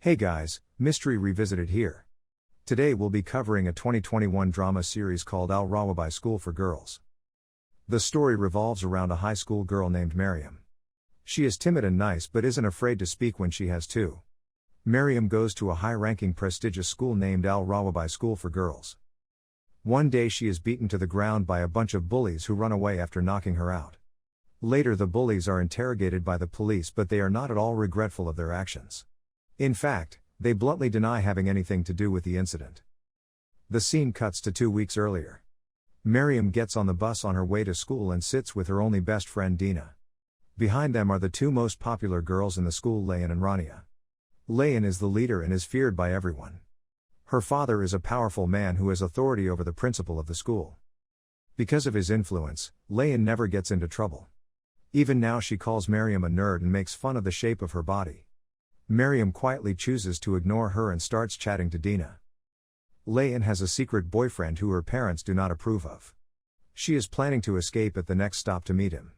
Hey guys, Mystery Revisited here. Today we'll be covering a 2021 drama series called BuIIies School for Girls. The story revolves around a high school girl named Miriam. She is timid and nice but isn't afraid to speak when she has to. Miriam goes to a high-ranking prestigious school named BuIIies School for Girls. One day she is beaten to the ground by a bunch of bullies who run away after knocking her out. Later the bullies are interrogated by the police, but they are not at all regretful of their actions. In fact, they bluntly deny having anything to do with the incident. The scene cuts to 2 weeks earlier. Miriam gets on the bus on her way to school and sits with her only best friend Dina. Behind them are the two most popular girls in the school, Layan and Rania. Layan is the leader and is feared by everyone. Her father is a powerful man who has authority over the principal of the school. Because of his influence, Layan never gets into trouble. Even now she calls Miriam a nerd and makes fun of the shape of her body. Miriam quietly chooses to ignore her and starts chatting to Dina. Layan has a secret boyfriend who her parents do not approve of. She is planning to escape at the next stop to meet him.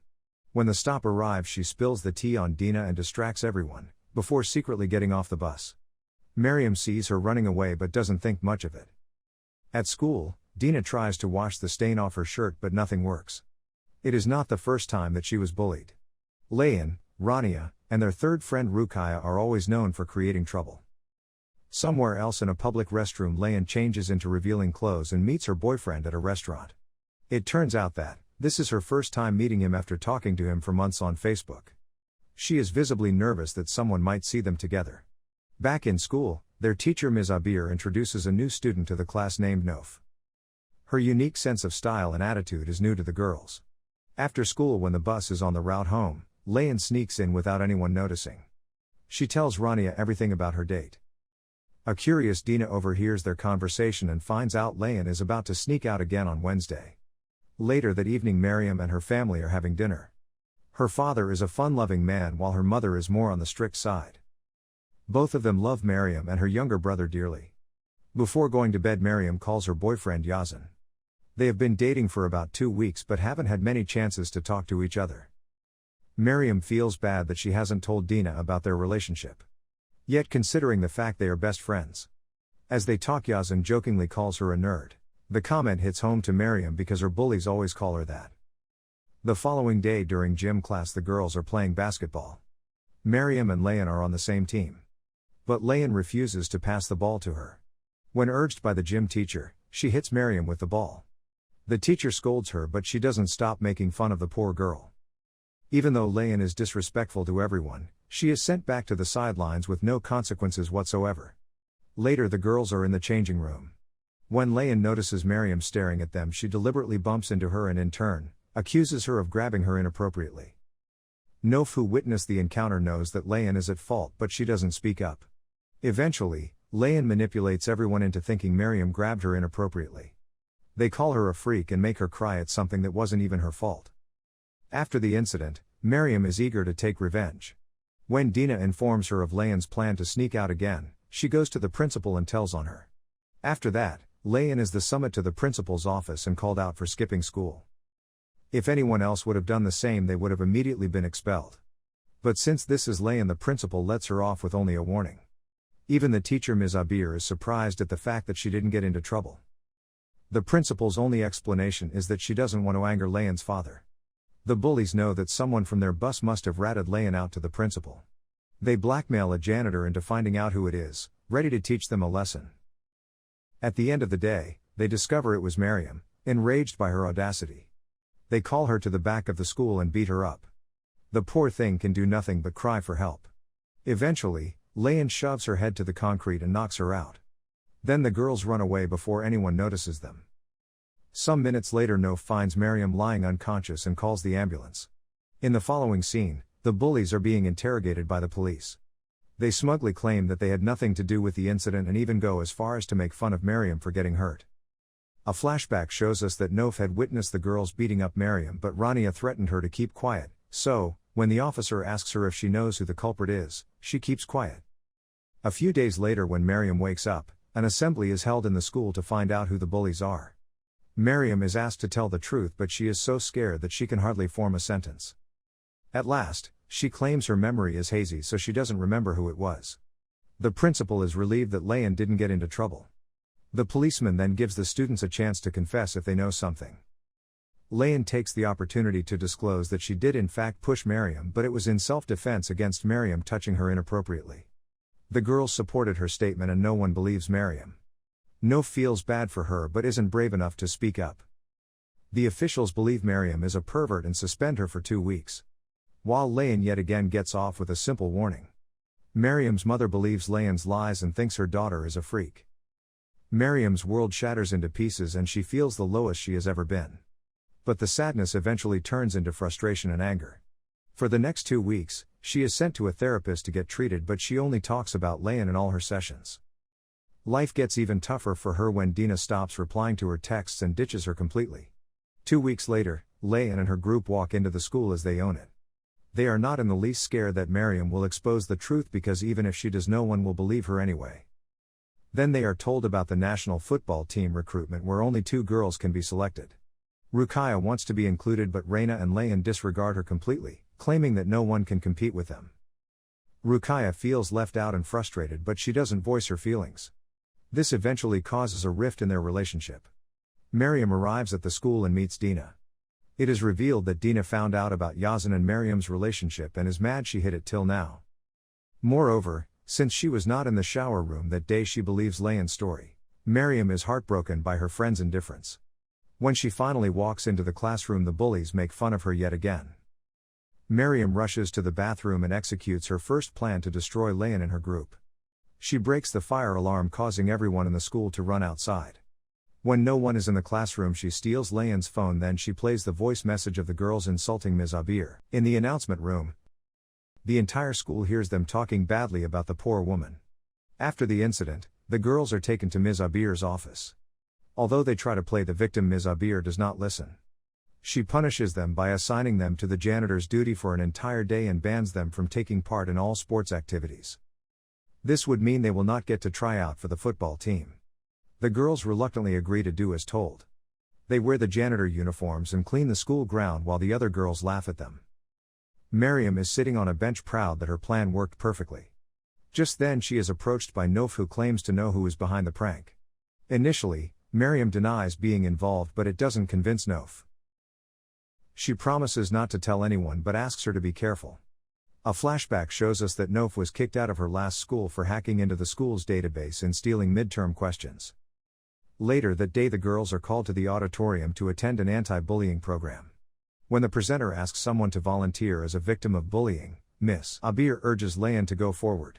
When the stop arrives, she spills the tea on Dina and distracts everyone, before secretly getting off the bus. Miriam sees her running away but doesn't think much of it. At school, Dina tries to wash the stain off her shirt but nothing works. It is not the first time that she was bullied. Layan, Rania, and their third friend Ruqaiya are always known for creating trouble. Somewhere else in a public restroom, Layan changes into revealing clothes and meets her boyfriend at a restaurant. It turns out that this is her first time meeting him after talking to him for months on Facebook. She is visibly nervous that someone might see them together. Back in school, their teacher Ms. Abir introduces a new student to the class named Nof. Her unique sense of style and attitude is new to the girls. After school, when the bus is on the route home, Layan sneaks in without anyone noticing. She tells Rania everything about her date. A curious Dina overhears their conversation and finds out Layan is about to sneak out again on Wednesday. Later that evening, Miriam and her family are having dinner. Her father is a fun-loving man while her mother is more on the strict side. Both of them love Miriam and her younger brother dearly. Before going to bed, Miriam calls her boyfriend Yazan. They have been dating for about 2 weeks but haven't had many chances to talk to each other. Miriam feels bad that she hasn't told Dina about their relationship. Yet, considering the fact they are best friends. As they talk, Yazan jokingly calls her a nerd. The comment hits home to Miriam because her bullies always call her that. The following day during gym class, the girls are playing basketball. Miriam and Layan are on the same team. But Layan refuses to pass the ball to her. When urged by the gym teacher, she hits Miriam with the ball. The teacher scolds her, but she doesn't stop making fun of the poor girl. Even though Layan is disrespectful to everyone, she is sent back to the sidelines with no consequences whatsoever. Later the girls are in the changing room. When Layan notices Miriam staring at them, she deliberately bumps into her and in turn, accuses her of grabbing her inappropriately. Nof, who witnessed the encounter, knows that Layan is at fault, but she doesn't speak up. Eventually, Layan manipulates everyone into thinking Miriam grabbed her inappropriately. They call her a freak and make her cry at something that wasn't even her fault. After the incident, Miriam is eager to take revenge. When Dina informs her of Layan's plan to sneak out again, she goes to the principal and tells on her. After that, Layan is summoned to the principal's office and called out for skipping school. If anyone else would have done the same, they would have immediately been expelled. But since this is Layan, the principal lets her off with only a warning. Even the teacher Ms. Abir is surprised at the fact that she didn't get into trouble. The principal's only explanation is that she doesn't want to anger Layan's father. The bullies know that someone from their bus must have ratted Layan out to the principal. They blackmail a janitor into finding out who it is, ready to teach them a lesson. At the end of the day, they discover it was Miriam, enraged by her audacity. They call her to the back of the school and beat her up. The poor thing can do nothing but cry for help. Eventually, Layan shoves her head to the concrete and knocks her out. Then the girls run away before anyone notices them. Some minutes later, Nof finds Miriam lying unconscious and calls the ambulance. In the following scene, the bullies are being interrogated by the police. They smugly claim that they had nothing to do with the incident and even go as far as to make fun of Miriam for getting hurt. A flashback shows us that Nof had witnessed the girls beating up Miriam, but Rania threatened her to keep quiet, so, when the officer asks her if she knows who the culprit is, she keeps quiet. A few days later, when Miriam wakes up, an assembly is held in the school to find out who the bullies are. Miriam is asked to tell the truth, but she is so scared that she can hardly form a sentence. At last, she claims her memory is hazy, so she doesn't remember who it was. The principal is relieved that Layan didn't get into trouble. The policeman then gives the students a chance to confess if they know something. Layan takes the opportunity to disclose that she did in fact push Miriam, but it was in self-defense against Miriam touching her inappropriately. The girls supported her statement and no one believes Miriam. Nof feels bad for her but isn't brave enough to speak up. The officials believe Miriam is a pervert and suspend her for 2 weeks. While Layan yet again gets off with a simple warning. Miriam's mother believes Layan's lies and thinks her daughter is a freak. Miriam's world shatters into pieces and she feels the lowest she has ever been. But the sadness eventually turns into frustration and anger. For the next 2 weeks, she is sent to a therapist to get treated, but she only talks about Layan in all her sessions. Life gets even tougher for her when Dina stops replying to her texts and ditches her completely. 2 weeks later, Layan and her group walk into the school as they own it. They are not in the least scared that Miriam will expose the truth because even if she does, no one will believe her anyway. Then they are told about the national football team recruitment where only 2 girls can be selected. Ruqayya wants to be included but Reina and Layan disregard her completely, claiming that no one can compete with them. Ruqayya feels left out and frustrated but she doesn't voice her feelings. This eventually causes a rift in their relationship. Miriam arrives at the school and meets Dina. It is revealed that Dina found out about Yazan and Miriam's relationship and is mad she hid it till now. Moreover, since she was not in the shower room that day, she believes Layan's story. Miriam is heartbroken by her friend's indifference. When she finally walks into the classroom, the bullies make fun of her yet again. Miriam rushes to the bathroom and executes her first plan to destroy Layan and her group. She breaks the fire alarm, causing everyone in the school to run outside. When no one is in the classroom, she steals Layan's phone, then she plays the voice message of the girls insulting Ms. Abir. In the announcement room, the entire school hears them talking badly about the poor woman. After the incident, the girls are taken to Ms. Abir's office. Although they try to play the victim, Ms. Abir does not listen. She punishes them by assigning them to the janitor's duty for an entire day and bans them from taking part in all sports activities. This would mean they will not get to try out for the football team. The girls reluctantly agree to do as told. They wear the janitor uniforms and clean the school ground while the other girls laugh at them. Miriam is sitting on a bench, proud that her plan worked perfectly. Just then she is approached by Nof, who claims to know who is behind the prank. Initially, Miriam denies being involved, but it doesn't convince Nof. She promises not to tell anyone but asks her to be careful. A flashback shows us that Nof was kicked out of her last school for hacking into the school's database and stealing midterm questions. Later that day, the girls are called to the auditorium to attend an anti-bullying program. When the presenter asks someone to volunteer as a victim of bullying, Ms. Abir urges Layan to go forward.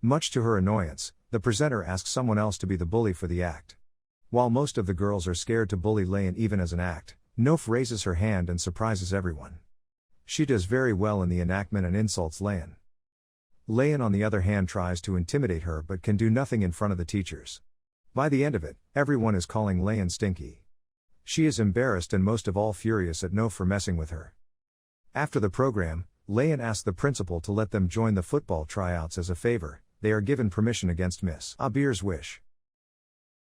Much to her annoyance, the presenter asks someone else to be the bully for the act. While most of the girls are scared to bully Layan even as an act, Nof raises her hand and surprises everyone. She does very well in the enactment and insults Layan. Layan, on the other hand, tries to intimidate her but can do nothing in front of the teachers. By the end of it, everyone is calling Layan stinky. She is embarrassed and most of all furious at Nof for messing with her. After the program, Layan asks the principal to let them join the football tryouts as a favor. They are given permission against Ms. Abir's wish.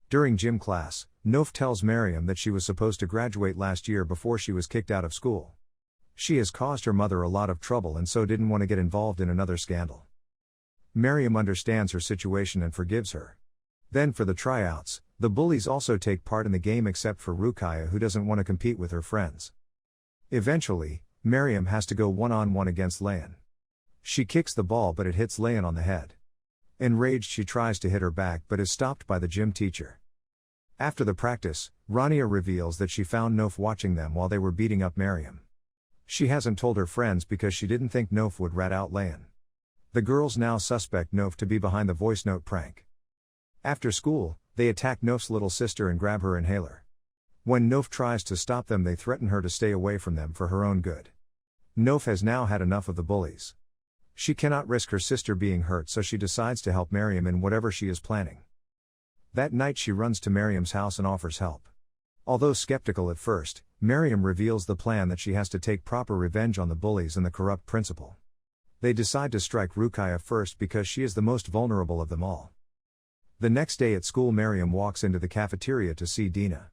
During gym class, Nof tells Miriam that she was supposed to graduate last year before she was kicked out of school. She has caused her mother a lot of trouble and so didn't want to get involved in another scandal. Miriam understands her situation and forgives her. Then for the tryouts, the bullies also take part in the game except for Ruqayya, who doesn't want to compete with her friends. Eventually, Miriam has to go one-on-one against Layan. She kicks the ball but it hits Layan on the head. Enraged, she tries to hit her back but is stopped by the gym teacher. After the practice, Rania reveals that she found Nof watching them while they were beating up Miriam. She hasn't told her friends because she didn't think Nof would rat out Layan. The girls now suspect Nof to be behind the voice note prank. After school, they attack Nof's little sister and grab her inhaler. When Nof tries to stop them, they threaten her to stay away from them for her own good. Nof has now had enough of the bullies. She cannot risk her sister being hurt, so she decides to help Miriam in whatever she is planning. That night she runs to Miriam's house and offers help. Although skeptical at first, Miriam reveals the plan that she has to take proper revenge on the bullies and the corrupt principal. They decide to strike Ruqayya first because she is the most vulnerable of them all. The next day at school, Miriam walks into the cafeteria to see Dina.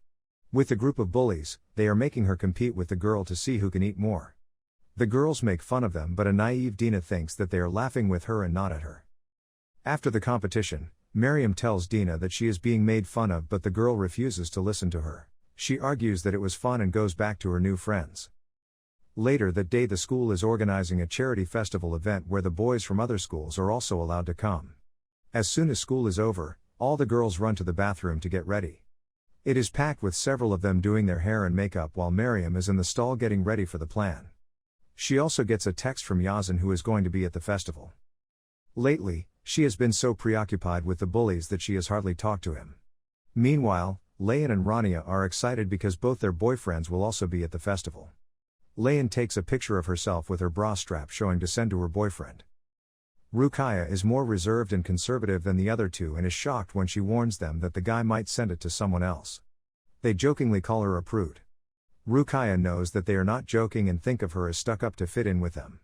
With the group of bullies, they are making her compete with the girl to see who can eat more. The girls make fun of them, but a naive Dina thinks that they are laughing with her and not at her. After the competition, Miriam tells Dina that she is being made fun of, but the girl refuses to listen to her. She argues that it was fun and goes back to her new friends. Later that day, the school is organizing a charity festival event where the boys from other schools are also allowed to come. As soon as school is over, all the girls run to the bathroom to get ready. It is packed with several of them doing their hair and makeup while Miriam is in the stall getting ready for the plan. She also gets a text from Yazan, who is going to be at the festival. Lately, she has been so preoccupied with the bullies that she has hardly talked to him. Meanwhile, Layan and Rania are excited because both their boyfriends will also be at the festival. Layan takes a picture of herself with her bra strap showing to send to her boyfriend. Ruqayya is more reserved and conservative than the other two and is shocked when she warns them that the guy might send it to someone else. They jokingly call her a prude. Ruqayya knows that they are not joking and think of her as stuck up to fit in with them.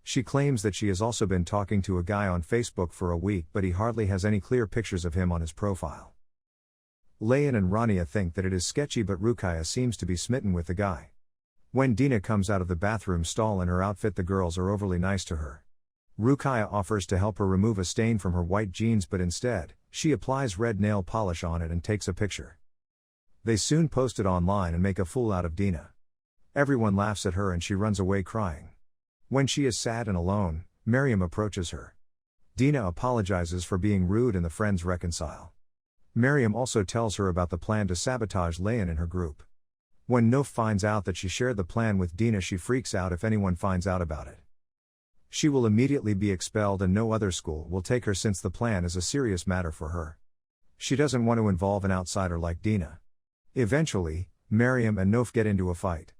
She claims that she has also been talking to a guy on Facebook for a week, but he hardly has any clear pictures of him on his profile. Layan and Rania think that it is sketchy, but Ruqayya seems to be smitten with the guy. When Dina comes out of the bathroom stall in her outfit, the girls are overly nice to her. Ruqayya offers to help her remove a stain from her white jeans, but instead, she applies red nail polish on it and takes a picture. They soon post it online and make a fool out of Dina. Everyone laughs at her and she runs away crying. When she is sad and alone, Miriam approaches her. Dina apologizes for being rude and the friends reconcile. Miriam also tells her about the plan to sabotage Layan and her group. When Nof finds out that she shared the plan with Dina, she freaks out if anyone finds out about it. She will immediately be expelled and no other school will take her since the plan is a serious matter for her. She doesn't want to involve an outsider like Dina. Eventually, Miriam and Nof get into a fight.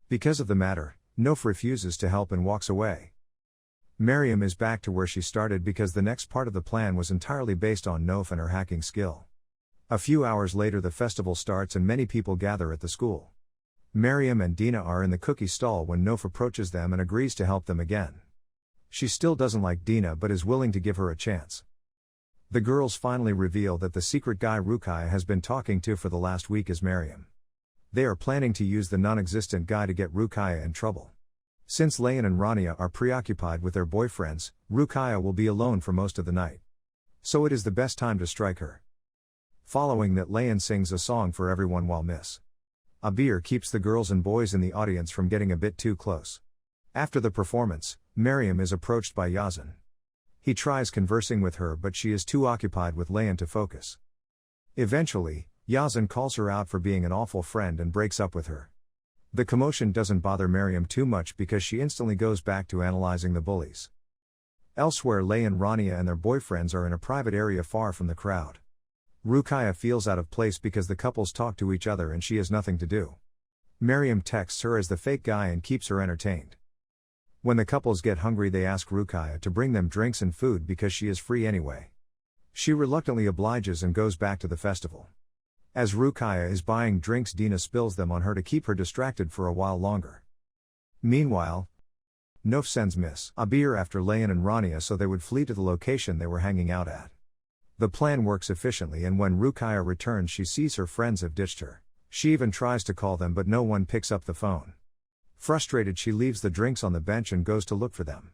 Because of the matter, Nof refuses to help and walks away. Miriam is back to where she started because the next part of the plan was entirely based on Nof and her hacking skill. A few hours later, the festival starts and many people gather at the school. Miriam and Dina are in the cookie stall when Nof approaches them and agrees to help them again. She still doesn't like Dina but is willing to give her a chance. The girls finally reveal that the secret guy Ruqayya has been talking to for the last week is Miriam. They are planning to use the non-existent guy to get Ruqayya in trouble. Since Layan and Rania are preoccupied with their boyfriends, Ruqayya will be alone for most of the night. So it is the best time to strike her. Following that, Layan sings a song for everyone while Miss Abir keeps the girls and boys in the audience from getting a bit too close. After the performance, Miriam is approached by Yazan. He tries conversing with her but she is too occupied with Layan to focus. Eventually, Yazan calls her out for being an awful friend and breaks up with her. The commotion doesn't bother Miriam too much because she instantly goes back to analyzing the bullies. Elsewhere, Layan, Rania and their boyfriends are in a private area far from the crowd. Ruqayya feels out of place because the couples talk to each other and she has nothing to do. Miriam texts her as the fake guy and keeps her entertained. When the couples get hungry, they ask Ruqayya to bring them drinks and food because she is free anyway. She reluctantly obliges and goes back to the festival. As Ruqayya is buying drinks, Dina spills them on her to keep her distracted for a while longer. Meanwhile, Nof sends Miss Abir after Layan and Rania so they would flee to the location they were hanging out at. The plan works efficiently and when Ruqayya returns she sees her friends have ditched her. She even tries to call them but no one picks up the phone. Frustrated, she leaves the drinks on the bench and goes to look for them.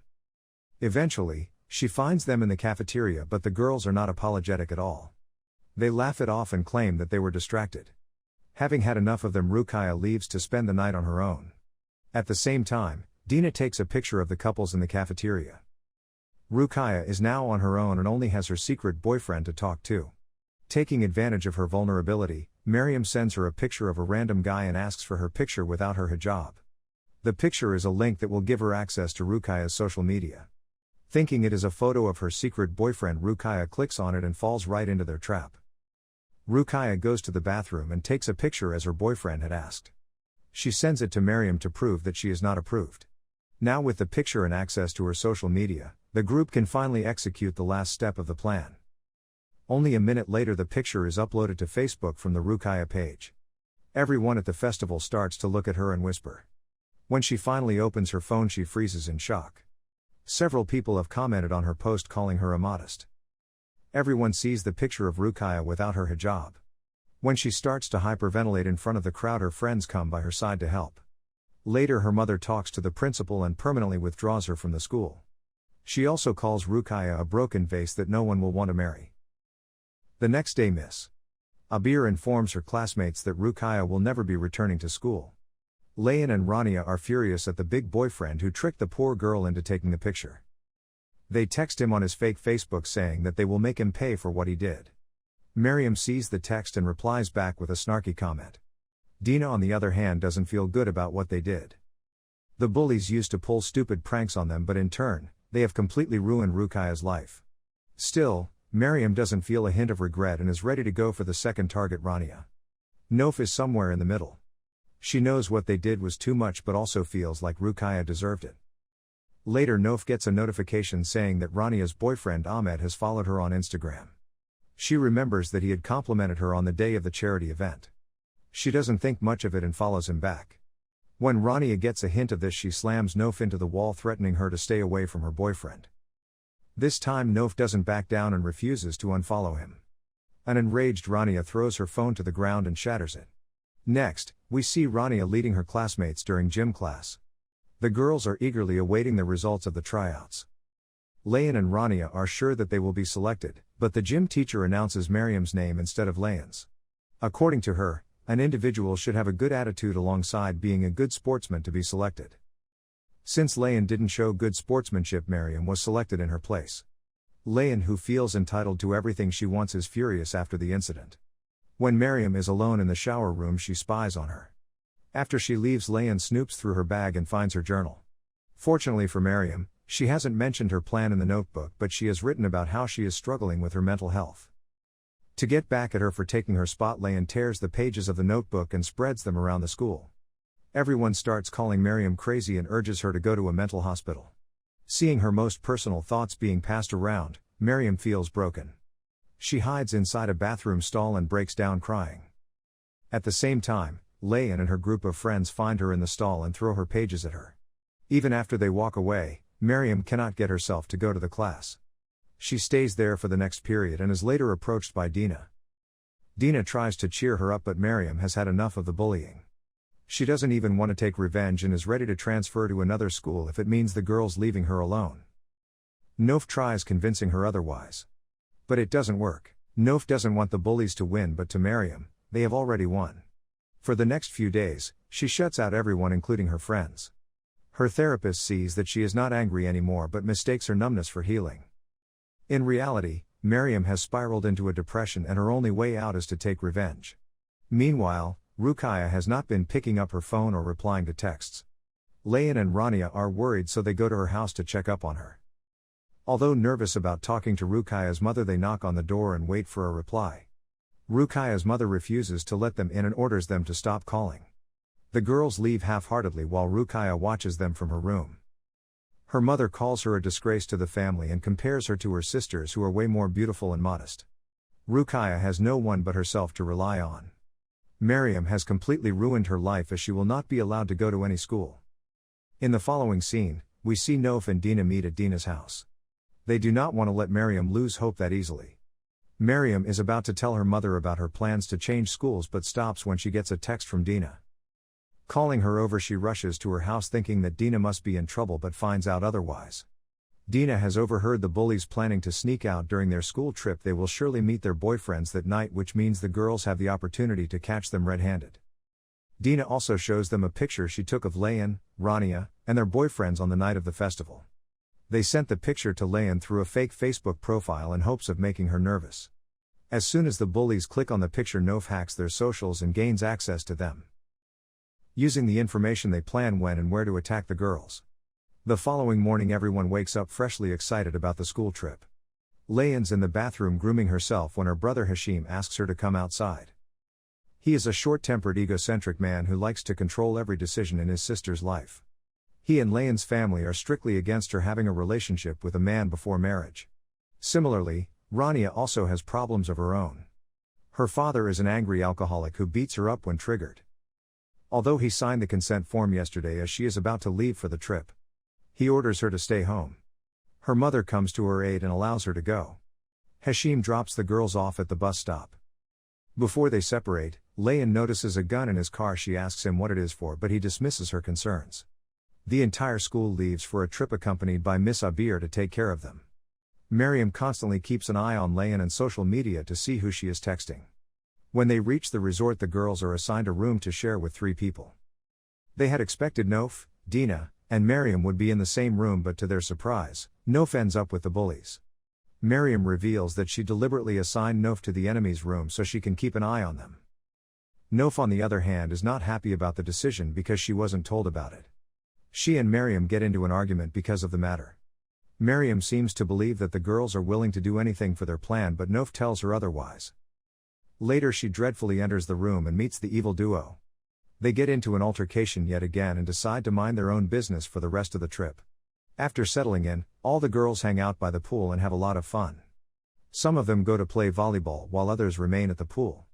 Eventually, she finds them in the cafeteria but the girls are not apologetic at all. They laugh it off and claim that they were distracted. Having had enough of them, Ruqayya leaves to spend the night on her own. At the same time, Dina takes a picture of the couples in the cafeteria. Ruqayya is now on her own and only has her secret boyfriend to talk to. Taking advantage of her vulnerability, Miriam sends her a picture of a random guy and asks for her picture without her hijab. The picture is a link that will give her access to Ruqayya's social media. Thinking it is a photo of her secret boyfriend, Ruqayya clicks on it and falls right into their trap. Ruqayya goes to the bathroom and takes a picture as her boyfriend had asked. She sends it to Miriam to prove that she is not approved. Now with the picture and access to her social media, the group can finally execute the last step of the plan. Only a minute later, the picture is uploaded to Facebook from the Ruqayya page. Everyone at the festival starts to look at her and whisper. When she finally opens her phone, she freezes in shock. Several people have commented on her post calling her immodest. Everyone sees the picture of Ruqayya without her hijab. When she starts to hyperventilate in front of the crowd, her friends come by her side to help. Later, her mother talks to the principal and permanently withdraws her from the school. She also calls Ruqaiya a broken vase that no one will want to marry. The next day Miss Abir informs her classmates that Ruqaiya will never be returning to school. Layan and Rania are furious at the big boyfriend who tricked the poor girl into taking the picture. They text him on his fake Facebook saying that they will make him pay for what he did. Miriam sees the text and replies back with a snarky comment. Dina on the other hand doesn't feel good about what they did. The bullies used to pull stupid pranks on them, but in turn, they have completely ruined Ruqaiya's life. Still, Miriam doesn't feel a hint of regret and is ready to go for the second target, Rania. Nof is somewhere in the middle. She knows what they did was too much but also feels like Ruqaiya deserved it. Later Nof gets a notification saying that Rania's boyfriend Ahmed has followed her on Instagram. She remembers that he had complimented her on the day of the charity event. She doesn't think much of it and follows him back. When Rania gets a hint of this, she slams Nof into the wall, threatening her to stay away from her boyfriend. This time Nof doesn't back down and refuses to unfollow him. An enraged Rania throws her phone to the ground and shatters it. Next, we see Rania leading her classmates during gym class. The girls are eagerly awaiting the results of the tryouts. Layan and Rania are sure that they will be selected, but the gym teacher announces Miriam's name instead of Layan's. According to her, an individual should have a good attitude alongside being a good sportsman to be selected. Since Layan didn't show good sportsmanship, Miriam was selected in her place. Layan, who feels entitled to everything she wants, is furious after the incident. When Miriam is alone in the shower room, she spies on her. After she leaves, Layan snoops through her bag and finds her journal. Fortunately for Miriam, she hasn't mentioned her plan in the notebook, but she has written about how she is struggling with her mental health. To get back at her for taking her spot, Layan tears the pages of the notebook and spreads them around the school. Everyone starts calling Miriam crazy and urges her to go to a mental hospital. Seeing her most personal thoughts being passed around, Miriam feels broken. She hides inside a bathroom stall and breaks down crying. At the same time, Layan and her group of friends find her in the stall and throw her pages at her. Even after they walk away, Miriam cannot get herself to go to the class. She stays there for the next period and is later approached by Dina. Dina tries to cheer her up, but Miriam has had enough of the bullying. She doesn't even want to take revenge and is ready to transfer to another school if it means the girls leaving her alone. Nof tries convincing her otherwise. But it doesn't work. Nof doesn't want the bullies to win, but to Miriam, they have already won. For the next few days, she shuts out everyone, including her friends. Her therapist sees that she is not angry anymore but mistakes her numbness for healing. In reality, Miriam has spiraled into a depression and her only way out is to take revenge. Meanwhile, Ruqaiya has not been picking up her phone or replying to texts. Layan and Rania are worried, so they go to her house to check up on her. Although nervous about talking to Ruqaiya's mother, they knock on the door and wait for a reply. Ruqaiya's mother refuses to let them in and orders them to stop calling. The girls leave half-heartedly while Ruqaiya watches them from her room. Her mother calls her a disgrace to the family and compares her to her sisters, who are way more beautiful and modest. Ruqaiya has no one but herself to rely on. Miriam has completely ruined her life as she will not be allowed to go to any school. In the following scene, we see Nof and Dina meet at Dina's house. They do not want to let Miriam lose hope that easily. Miriam is about to tell her mother about her plans to change schools but stops when she gets a text from Dina. Calling her over, she rushes to her house thinking that Dina must be in trouble but finds out otherwise. Dina has overheard the bullies planning to sneak out during their school trip. They will surely meet their boyfriends that night, which means the girls have the opportunity to catch them red-handed. Dina also shows them a picture she took of Layan, Rania, and their boyfriends on the night of the festival. They sent the picture to Layan through a fake Facebook profile in hopes of making her nervous. As soon as the bullies click on the picture, Nof hacks their socials and gains access to them. Using the information, they plan when and where to attack the girls. The following morning, everyone wakes up freshly excited about the school trip. Layan's in the bathroom grooming herself when her brother Hashim asks her to come outside. He is a short-tempered, egocentric man who likes to control every decision in his sister's life. He and Layan's family are strictly against her having a relationship with a man before marriage. Similarly, Rania also has problems of her own. Her father is an angry alcoholic who beats her up when triggered. Although he signed the consent form yesterday as she is about to leave for the trip, he orders her to stay home. Her mother comes to her aid and allows her to go. Hashim drops the girls off at the bus stop. Before they separate, Layan notices a gun in his car. She asks him what it is for, but he dismisses her concerns. The entire school leaves for a trip accompanied by Miss Abir to take care of them. Miriam constantly keeps an eye on Layan and social media to see who she is texting. When they reach the resort, the girls are assigned a room to share with 3 people. They had expected Nof, Dina, and Miriam would be in the same room, but to their surprise, Nof ends up with the bullies. Miriam reveals that she deliberately assigned Nof to the enemy's room so she can keep an eye on them. Nof, on the other hand, is not happy about the decision because she wasn't told about it. She and Miriam get into an argument because of the matter. Miriam seems to believe that the girls are willing to do anything for their plan, but Nof tells her otherwise. Later, she dreadfully enters the room and meets the evil duo. They get into an altercation yet again and decide to mind their own business for the rest of the trip. After settling in, all the girls hang out by the pool and have a lot of fun. Some of them go to play volleyball while others remain at the pool.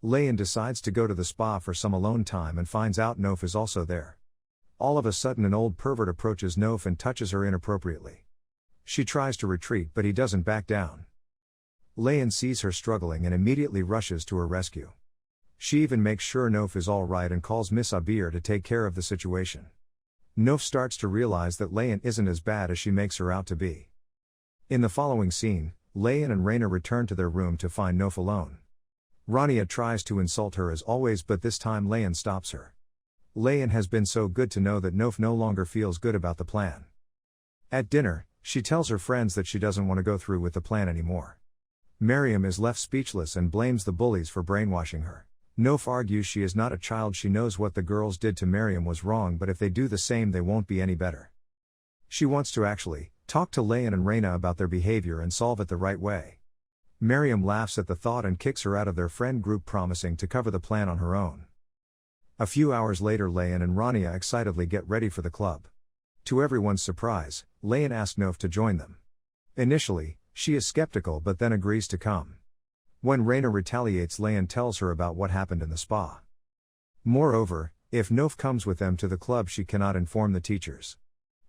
Layan decides to go to the spa for some alone time and finds out Nof is also there. All of a sudden, an old pervert approaches Nof and touches her inappropriately. She tries to retreat, but he doesn't back down. Layan sees her struggling and immediately rushes to her rescue. She even makes sure Nof is all right and calls Miss Abir to take care of the situation. Nof starts to realize that Layan isn't as bad as she makes her out to be. In the following scene, Layan and Raina return to their room to find Nof alone. Rania tries to insult her as always, but this time Layan stops her. Layan has been so good to know that Nof no longer feels good about the plan. At dinner, she tells her friends that she doesn't want to go through with the plan anymore. Miriam is left speechless and blames the bullies for brainwashing her. Nof argues she is not a child, she knows what the girls did to Miriam was wrong, but if they do the same they won't be any better. She wants to actually talk to Layan and Raina about their behavior and solve it the right way. Miriam laughs at the thought and kicks her out of their friend group, promising to cover the plan on her own. A few hours later, Layan and Rania excitedly get ready for the club. To everyone's surprise, Layan asks Nof to join them. Initially, she is skeptical but then agrees to come. When Raina retaliates, Layan tells her about what happened in the spa. Moreover, if Nof comes with them to the club, she cannot inform the teachers.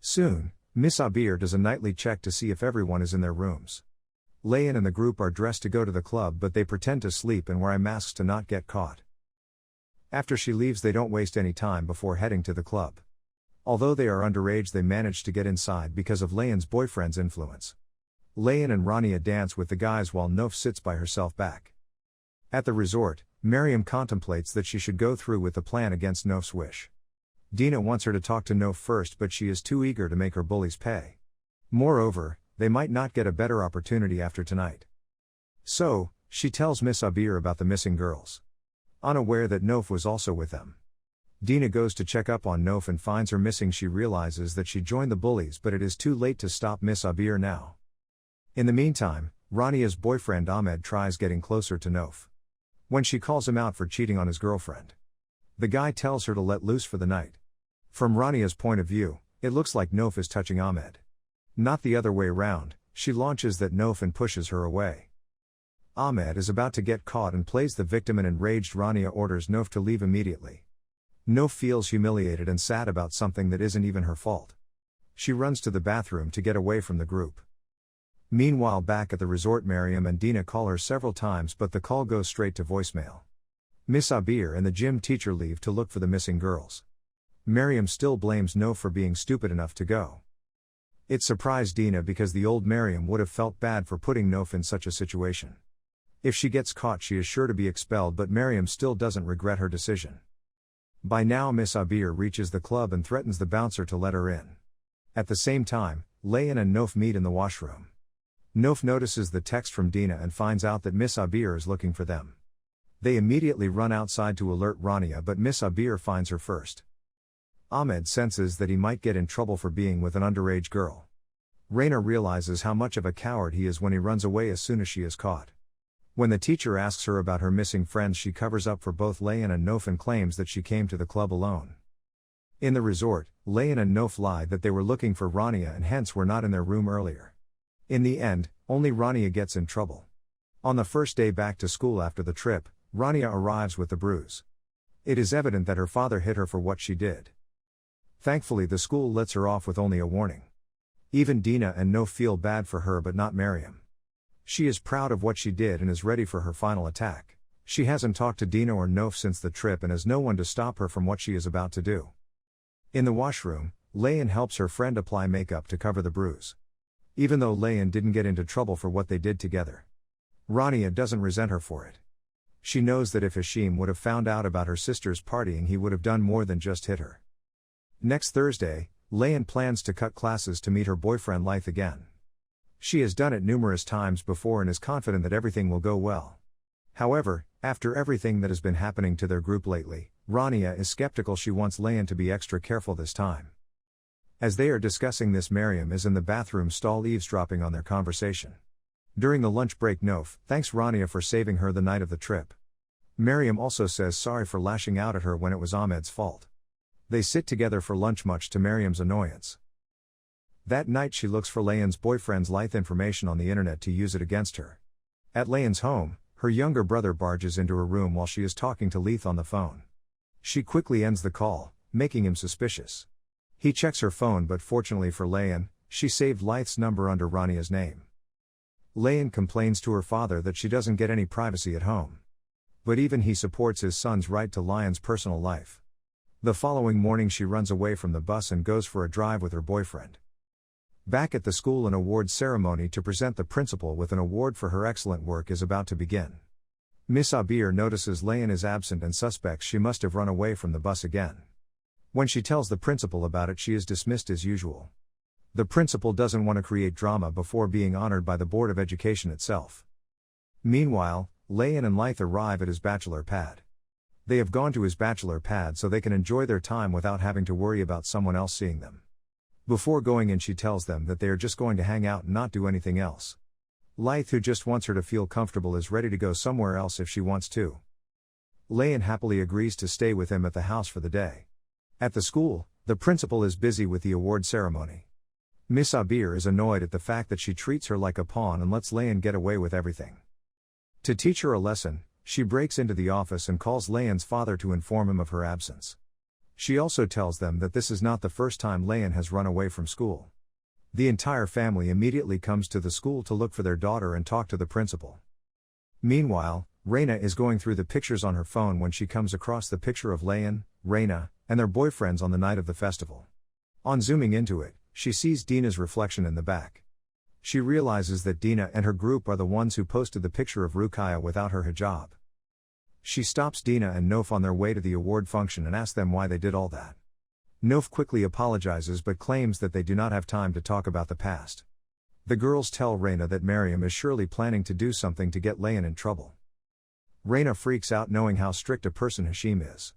Soon, Miss Abir does a nightly check to see if everyone is in their rooms. Layan and the group are dressed to go to the club, but they pretend to sleep and wear masks to not get caught. After she leaves, they don't waste any time before heading to the club. Although they are underage, they manage to get inside because of Layan's boyfriend's influence. Layan and Rania dance with the guys while Nof sits by herself back. At the resort, Miriam contemplates that she should go through with the plan against Nof's wish. Dina wants her to talk to Nof first, but she is too eager to make her bullies pay. Moreover, they might not get a better opportunity after tonight. So, she tells Miss Abir about the missing girls. Unaware that Nof was also with them. Dina goes to check up on Nof and finds her missing. She realizes that she joined the bullies, but it is too late to stop Miss Abir now. In the meantime, Rania's boyfriend Ahmed tries getting closer to Nof. When she calls him out for cheating on his girlfriend, the guy tells her to let loose for the night. From Rania's point of view, it looks like Nof is touching Ahmed. Not the other way round. She launches at Nof and pushes her away. Ahmed is about to get caught and plays the victim, and enraged Rania orders Nof to leave immediately. Nof feels humiliated and sad about something that isn't even her fault. She runs to the bathroom to get away from the group. Meanwhile, back at the resort, Miriam and Dina call her several times, but the call goes straight to voicemail. Miss Abir and the gym teacher leave to look for the missing girls. Miriam still blames Nof for being stupid enough to go. It surprised Dina because the old Miriam would have felt bad for putting Nof in such a situation. If she gets caught, she is sure to be expelled, but Miriam still doesn't regret her decision. By now, Miss Abir reaches the club and threatens the bouncer to let her in. At the same time, Layan and Nof meet in the washroom. Nof notices the text from Dina and finds out that Miss Abir is looking for them. They immediately run outside to alert Rania, but Miss Abir finds her first. Ahmed senses that he might get in trouble for being with an underage girl. Raina realizes how much of a coward he is when he runs away as soon as she is caught. When the teacher asks her about her missing friends, she covers up for both Layan and Nof and claims that she came to the club alone. In the resort, Layan and Nof lied that they were looking for Rania and hence were not in their room earlier. In the end, only Rania gets in trouble. On the first day back to school after the trip, Rania arrives with the bruise. It is evident that her father hit her for what she did. Thankfully, the school lets her off with only a warning. Even Dina and Nof feel bad for her, but not Miriam. She is proud of what she did and is ready for her final attack. She hasn't talked to Dina or Nof since the trip and has no one to stop her from what she is about to do. In the washroom, Layan helps her friend apply makeup to cover the bruise. Even though Layan didn't get into trouble for what they did together, Rania doesn't resent her for it. She knows that if Hashim would have found out about her sister's partying, he would have done more than just hit her. Next Thursday, Layan plans to cut classes to meet her boyfriend Lyth again. She has done it numerous times before and is confident that everything will go well. However, after everything that has been happening to their group lately, Rania is skeptical. She wants Layan to be extra careful this time. As they are discussing this, Miriam is in the bathroom stall eavesdropping on their conversation. During the lunch break, Nof thanks Rania for saving her the night of the trip. Miriam also says sorry for lashing out at her when it was Ahmed's fault. They sit together for lunch, much to Miriam's annoyance. That night she looks for Layan's boyfriend's Lyth information on the internet to use it against her. At Layan's home, her younger brother barges into her room while she is talking to Lyth on the phone. She quickly ends the call, making him suspicious. He checks her phone, but fortunately for Layan, she saved Lyth's number under Rania's name. Layan complains to her father that she doesn't get any privacy at home. But even he supports his son's right to Layan's personal life. The following morning she runs away from the bus and goes for a drive with her boyfriend. Back at the school, an award ceremony to present the principal with an award for her excellent work is about to begin. Miss Abir notices Layan is absent and suspects she must have run away from the bus again. When she tells the principal about it, she is dismissed as usual. The principal doesn't want to create drama before being honored by the Board of Education itself. Meanwhile, Layan and Lyth arrive at his bachelor pad. They have gone to his bachelor pad so they can enjoy their time without having to worry about someone else seeing them. Before going in, she tells them that they are just going to hang out and not do anything else. Lyth, who just wants her to feel comfortable, is ready to go somewhere else if she wants to. Layan happily agrees to stay with him at the house for the day. At the school, the principal is busy with the award ceremony. Miss Abir is annoyed at the fact that she treats her like a pawn and lets Layan get away with everything. To teach her a lesson, she breaks into the office and calls Layan's father to inform him of her absence. She also tells them that this is not the first time Layan has run away from school. The entire family immediately comes to the school to look for their daughter and talk to the principal. Meanwhile, Reina is going through the pictures on her phone when she comes across the picture of Layan, Reina, and their boyfriends on the night of the festival. On zooming into it, she sees Dina's reflection in the back. She realizes that Dina and her group are the ones who posted the picture of Ruqayya without her hijab. She stops Dina and Nof on their way to the award function and asks them why they did all that. Nof quickly apologizes but claims that they do not have time to talk about the past. The girls tell Reina that Miriam is surely planning to do something to get Layan in trouble. Reina freaks out knowing how strict a person Hashim is.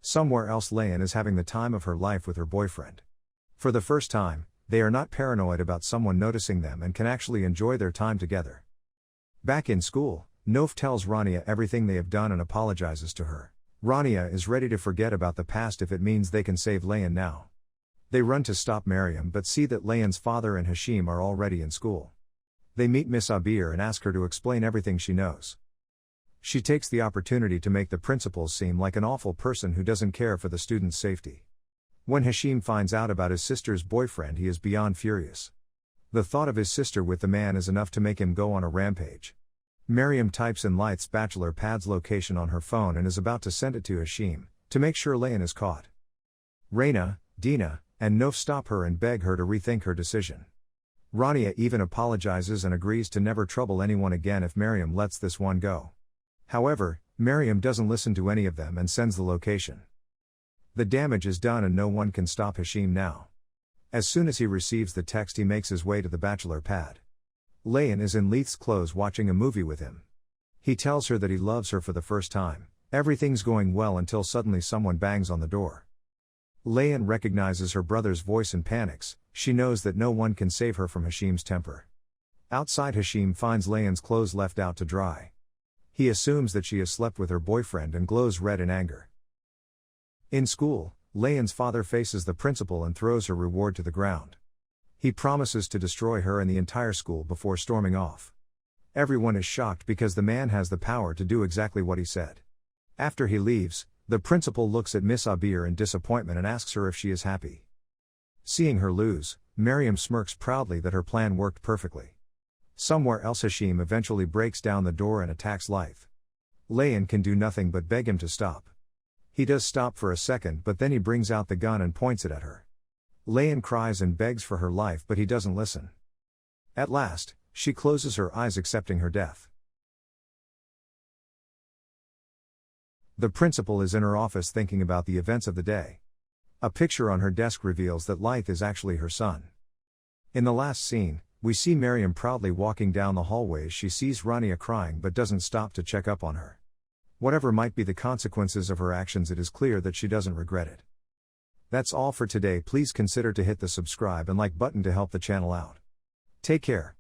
Somewhere else, Layan is having the time of her life with her boyfriend. For the first time, they are not paranoid about someone noticing them and can actually enjoy their time together. Back in school, Nof tells Rania everything they have done and apologizes to her. Rania is ready to forget about the past if it means they can save Layan now. They run to stop Miriam but see that Layan's father and Hashim are already in school. They meet Miss Abir and ask her to explain everything she knows. She takes the opportunity to make the principal seem like an awful person who doesn't care for the students' safety. When Hashim finds out about his sister's boyfriend, he is beyond furious. The thought of his sister with the man is enough to make him go on a rampage. Miriam types in Lyth's bachelor pad's location on her phone and is about to send it to Hashim, to make sure Layan is caught. Reina, Dina, and Nof stop her and beg her to rethink her decision. Rania even apologizes and agrees to never trouble anyone again if Miriam lets this one go. However, Miriam doesn't listen to any of them and sends the location. The damage is done and no one can stop Hashim now. As soon as he receives the text, he makes his way to the bachelor pad. Layan is in Lyth's clothes watching a movie with him. He tells her that he loves her for the first time. Everything's going well until suddenly someone bangs on the door. Layan recognizes her brother's voice and panics. She knows that no one can save her from Hashim's temper. Outside, Hashim finds Layan's clothes left out to dry. He assumes that she has slept with her boyfriend and glows red in anger. In school, Layan's father faces the principal and throws her reward to the ground. He promises to destroy her and the entire school before storming off. Everyone is shocked because the man has the power to do exactly what he said. After he leaves, the principal looks at Miss Abir in disappointment and asks her if she is happy. Seeing her lose, Miriam smirks proudly that her plan worked perfectly. Somewhere else, Hashim eventually breaks down the door and attacks Lyth. Layan can do nothing but beg him to stop. He does stop for a second, but then he brings out the gun and points it at her. Layan cries and begs for her life, but he doesn't listen. At last, she closes her eyes, accepting her death. The principal is in her office thinking about the events of the day. A picture on her desk reveals that Lyth is actually her son. In the last scene, we see Miriam proudly walking down the hallways. She sees Rania crying but doesn't stop to check up on her. Whatever might be the consequences of her actions, it is clear that she doesn't regret it. That's all for today. Please consider to hit the subscribe and like button to help the channel out. Take care.